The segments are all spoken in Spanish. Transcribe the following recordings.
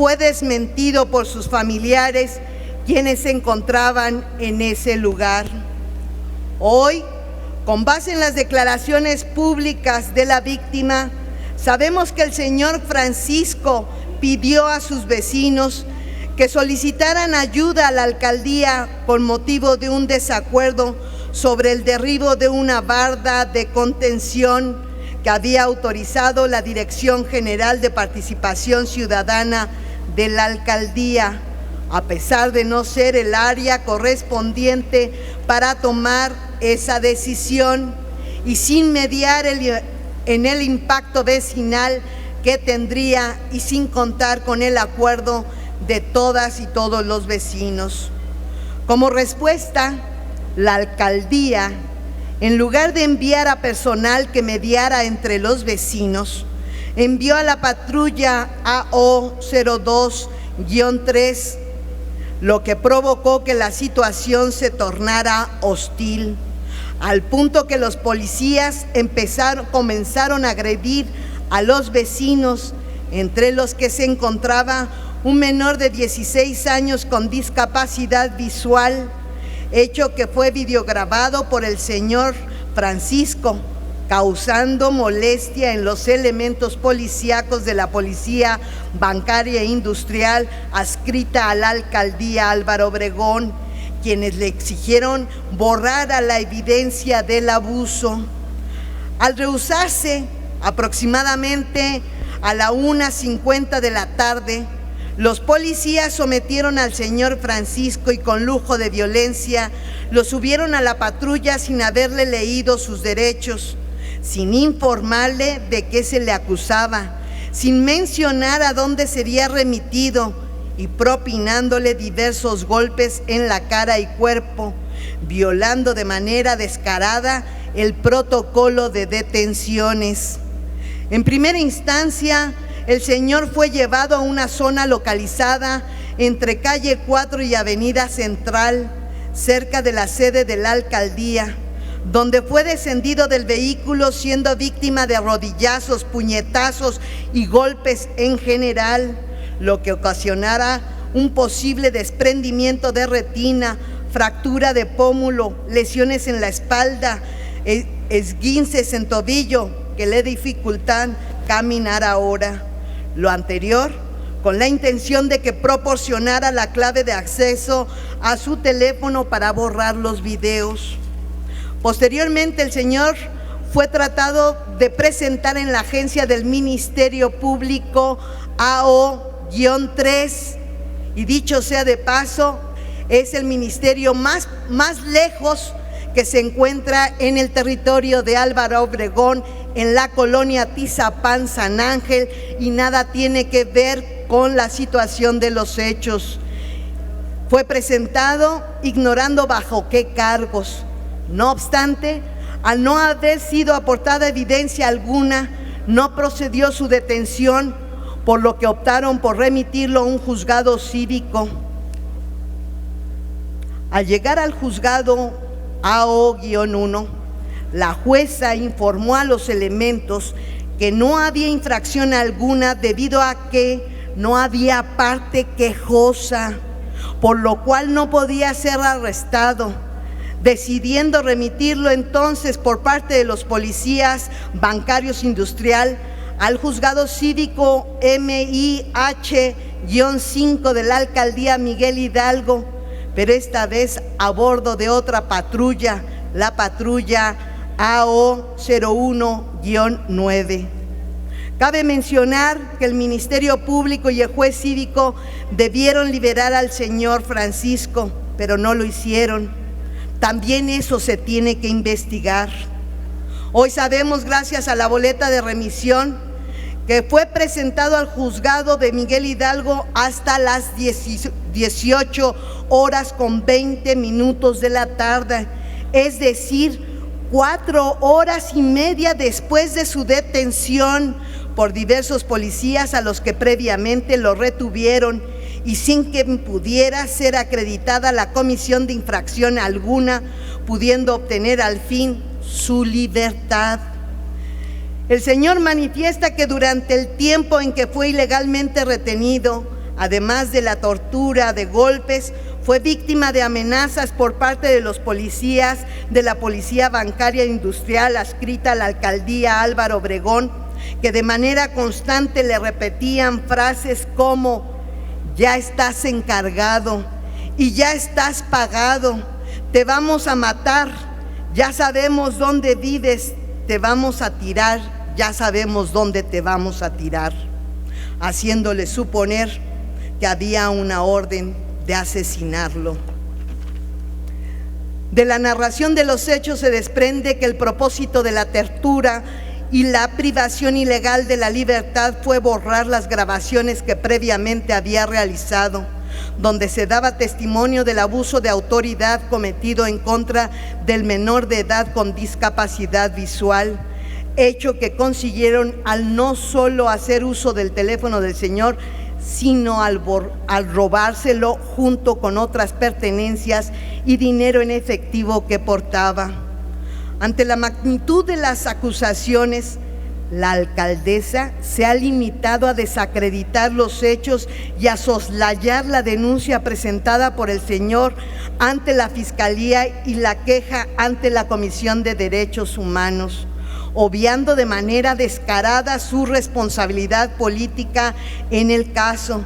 fue desmentido por sus familiares, quienes se encontraban en ese lugar. Hoy, con base en las declaraciones públicas de la víctima, sabemos que el señor Francisco pidió a sus vecinos que solicitaran ayuda a la alcaldía con motivo de un desacuerdo sobre el derribo de una barda de contención que había autorizado la Dirección General de Participación Ciudadana de la alcaldía, a pesar de no ser el área correspondiente para tomar esa decisión y sin mediar en el impacto vecinal que tendría y sin contar con el acuerdo de todas y todos los vecinos. Como respuesta, la alcaldía, en lugar de enviar a personal que mediara entre los vecinos, envió a la patrulla AO02-3, lo que provocó que la situación se tornara hostil, al punto que los policías comenzaron a agredir a los vecinos, entre los que se encontraba un menor de 16 años con discapacidad visual, hecho que fue videograbado por el señor Francisco, causando molestia en los elementos policíacos de la Policía Bancaria e Industrial adscrita a la alcaldía Álvaro Obregón, quienes le exigieron borrar la evidencia del abuso. Al rehusarse aproximadamente a la 1:50 de la tarde, los policías sometieron al señor Francisco y con lujo de violencia lo subieron a la patrulla sin haberle leído sus derechos, sin informarle de qué se le acusaba, sin mencionar a dónde sería remitido y propinándole diversos golpes en la cara y cuerpo, violando de manera descarada el protocolo de detenciones. En primera instancia, el señor fue llevado a una zona localizada entre calle 4 y avenida Central, cerca de la sede de la alcaldía, donde fue descendido del vehículo siendo víctima de rodillazos, puñetazos y golpes en general, lo que ocasionara un posible desprendimiento de retina, fractura de pómulo, lesiones en la espalda, esguinces en tobillo que le dificultan caminar ahora. Lo anterior, con la intención de que proporcionara la clave de acceso a su teléfono para borrar los videos. Posteriormente, el señor fue tratado de presentar en la agencia del Ministerio Público AO-3, y dicho sea de paso, es el ministerio más lejos que se encuentra en el territorio de Álvaro Obregón, en la colonia Tizapán, San Ángel, y nada tiene que ver con la situación de los hechos. Fue presentado ignorando bajo qué cargos. No obstante, al no haber sido aportada evidencia alguna, no procedió su detención, por lo que optaron por remitirlo a un juzgado cívico. Al llegar al juzgado AO-1, la jueza informó a los elementos que no había infracción alguna debido a que no había parte quejosa, por lo cual no podía ser arrestado, decidiendo remitirlo entonces por parte de los policías bancarios industrial al juzgado cívico MIH-5 de la alcaldía Miguel Hidalgo, pero esta vez a bordo de otra patrulla, la patrulla AO-01-9. Cabe mencionar que el Ministerio Público y el juez cívico debieron liberar al señor Francisco, pero no lo hicieron. También eso se tiene que investigar. Hoy sabemos, gracias a la boleta de remisión, que fue presentado al juzgado de Miguel Hidalgo hasta las 18:20 de la tarde, es decir, 4 horas y media después de su detención por diversos policías a los que previamente lo retuvieron y sin que pudiera ser acreditada la comisión de infracción alguna, pudiendo obtener al fin su libertad. El señor manifiesta que durante el tiempo en que fue ilegalmente retenido, Además de la tortura, de golpes, fue víctima de amenazas por parte de los policías de la Policía Bancaria e Industrial adscrita a la alcaldía Álvaro Obregón, que de manera constante le repetían frases como: ya estás encargado y ya estás pagado, te vamos a matar, ya sabemos dónde vives, te vamos a tirar, ya sabemos dónde te vamos a tirar, haciéndole suponer que había una orden de asesinarlo. De la narración de los hechos se desprende que el propósito de la tortura y la privación ilegal de la libertad fue borrar las grabaciones que previamente había realizado, donde se daba testimonio del abuso de autoridad cometido en contra del menor de edad con discapacidad visual, hecho que consiguieron al no solo hacer uso del teléfono del señor, sino al robárselo junto con otras pertenencias y dinero en efectivo que portaba. Ante la magnitud de las acusaciones, la alcaldesa se ha limitado a desacreditar los hechos y a soslayar la denuncia presentada por el señor ante la Fiscalía y la queja ante la Comisión de Derechos Humanos, obviando de manera descarada su responsabilidad política en el caso,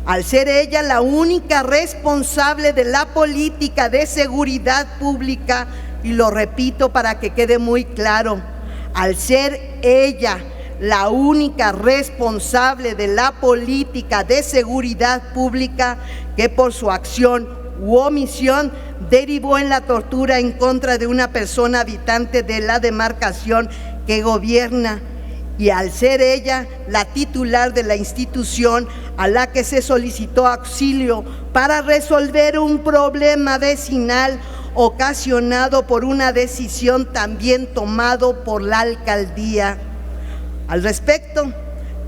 al ser ella la única responsable de la política de seguridad pública. Y lo repito para que quede muy claro, al ser ella la única responsable de la política de seguridad pública que por su acción u omisión derivó en la tortura en contra de una persona habitante de la demarcación que gobierna, y al ser ella la titular de la institución a la que se solicitó auxilio para resolver un problema vecinal ocasionado por una decisión también tomado por la alcaldía. Al respecto,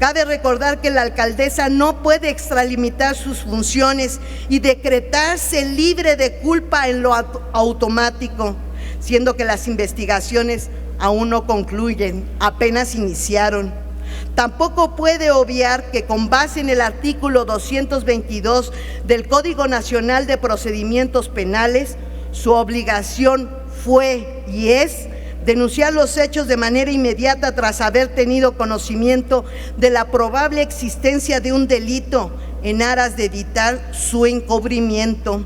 cabe recordar que la alcaldesa no puede extralimitar sus funciones y decretarse libre de culpa en lo automático, siendo que las investigaciones aún no concluyen, apenas iniciaron. Tampoco puede obviar que con base en el artículo 222 del Código Nacional de Procedimientos Penales, su obligación fue y es denunciar los hechos de manera inmediata tras haber tenido conocimiento de la probable existencia de un delito en aras de evitar su encubrimiento.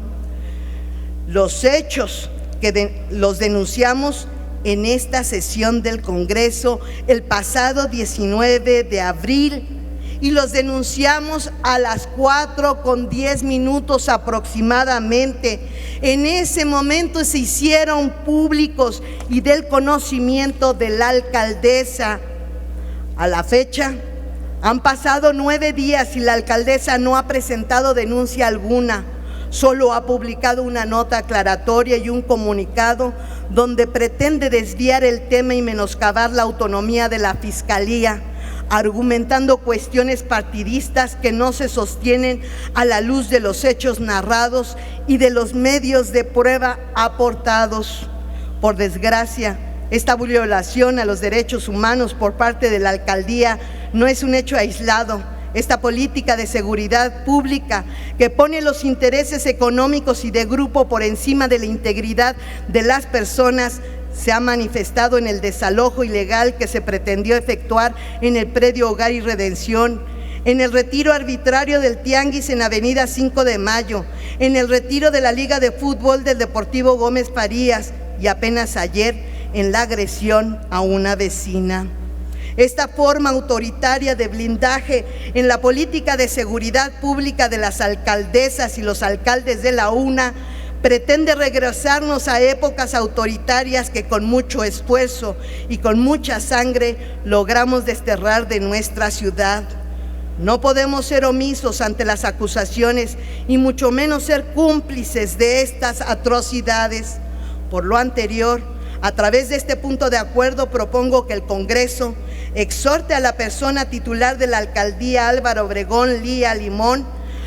Los hechos que los denunciamos en esta sesión del Congreso el pasado 19 de abril y los denunciamos a las 4:10 aproximadamente. En ese momento se hicieron públicos y del conocimiento de la alcaldesa. A la fecha han pasado 9 días y la alcaldesa no ha presentado denuncia alguna. Solo ha publicado una nota aclaratoria y un comunicado donde pretende desviar el tema y menoscabar la autonomía de la Fiscalía, argumentando cuestiones partidistas que no se sostienen a la luz de los hechos narrados y de los medios de prueba aportados. Por desgracia, esta violación a los derechos humanos por parte de la alcaldía no es un hecho aislado. Esta política de seguridad pública que pone los intereses económicos y de grupo por encima de la integridad de las personas se ha manifestado en el desalojo ilegal que se pretendió efectuar en el predio Hogar y Redención, en el retiro arbitrario del Tianguis en Avenida 5 de Mayo, en el retiro de la Liga de Fútbol del Deportivo Gómez Farías y apenas ayer en la agresión a una vecina. Esta forma autoritaria de blindaje en la política de seguridad pública de las alcaldesas y los alcaldes de la UNA pretende regresarnos a épocas autoritarias que con mucho esfuerzo y con mucha sangre logramos desterrar de nuestra ciudad. No podemos ser omisos ante las acusaciones y mucho menos ser cómplices de estas atrocidades. Por lo anterior, a través de este punto de acuerdo propongo que el Congreso exhorte a la persona titular de la alcaldía Álvaro Obregón, Lía Limón,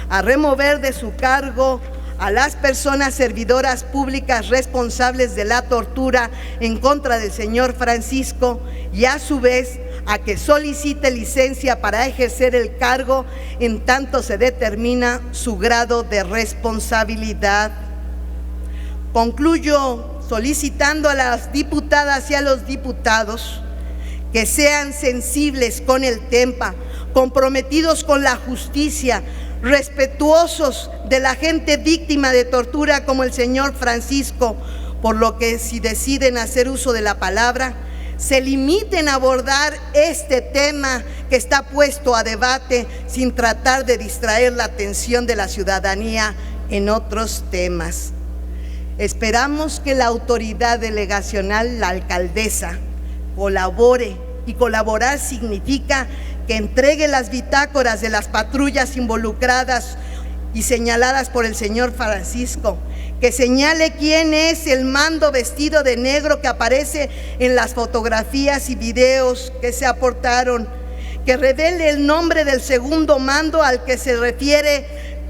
a remover de su cargo a las personas servidoras públicas responsables de la tortura en contra del señor Francisco y a su vez a que solicite licencia para ejercer el cargo en tanto se determina su grado de responsabilidad. Concluyo solicitando a las diputadas y a los diputados que sean sensibles con el tema, comprometidos con la justicia, respetuosos de la gente víctima de tortura como el señor Francisco, por lo que si deciden hacer uso de la palabra, se limiten a abordar este tema que está puesto a debate sin tratar de distraer la atención de la ciudadanía en otros temas. Esperamos que la autoridad delegacional, la alcaldesa, colabore, y colaborar significa que entregue las bitácoras de las patrullas involucradas y señaladas por el señor Francisco, que señale quién es el mando vestido de negro que aparece en las fotografías y videos que se aportaron, que revele el nombre del segundo mando al que se refiere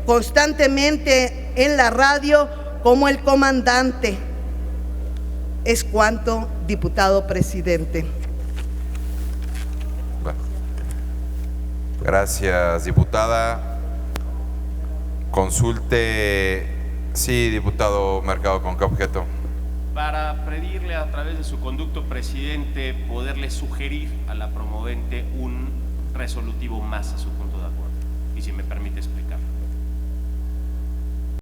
constantemente en la radio como el comandante. Es cuanto, diputado presidente. Bueno, gracias, diputada. Consulte. Sí, diputado Mercado, ¿con qué objeto? Para pedirle a través de su conducto, presidente, poderle sugerir a la promovente un resolutivo más a su punto de acuerdo. Y si me permite explicar.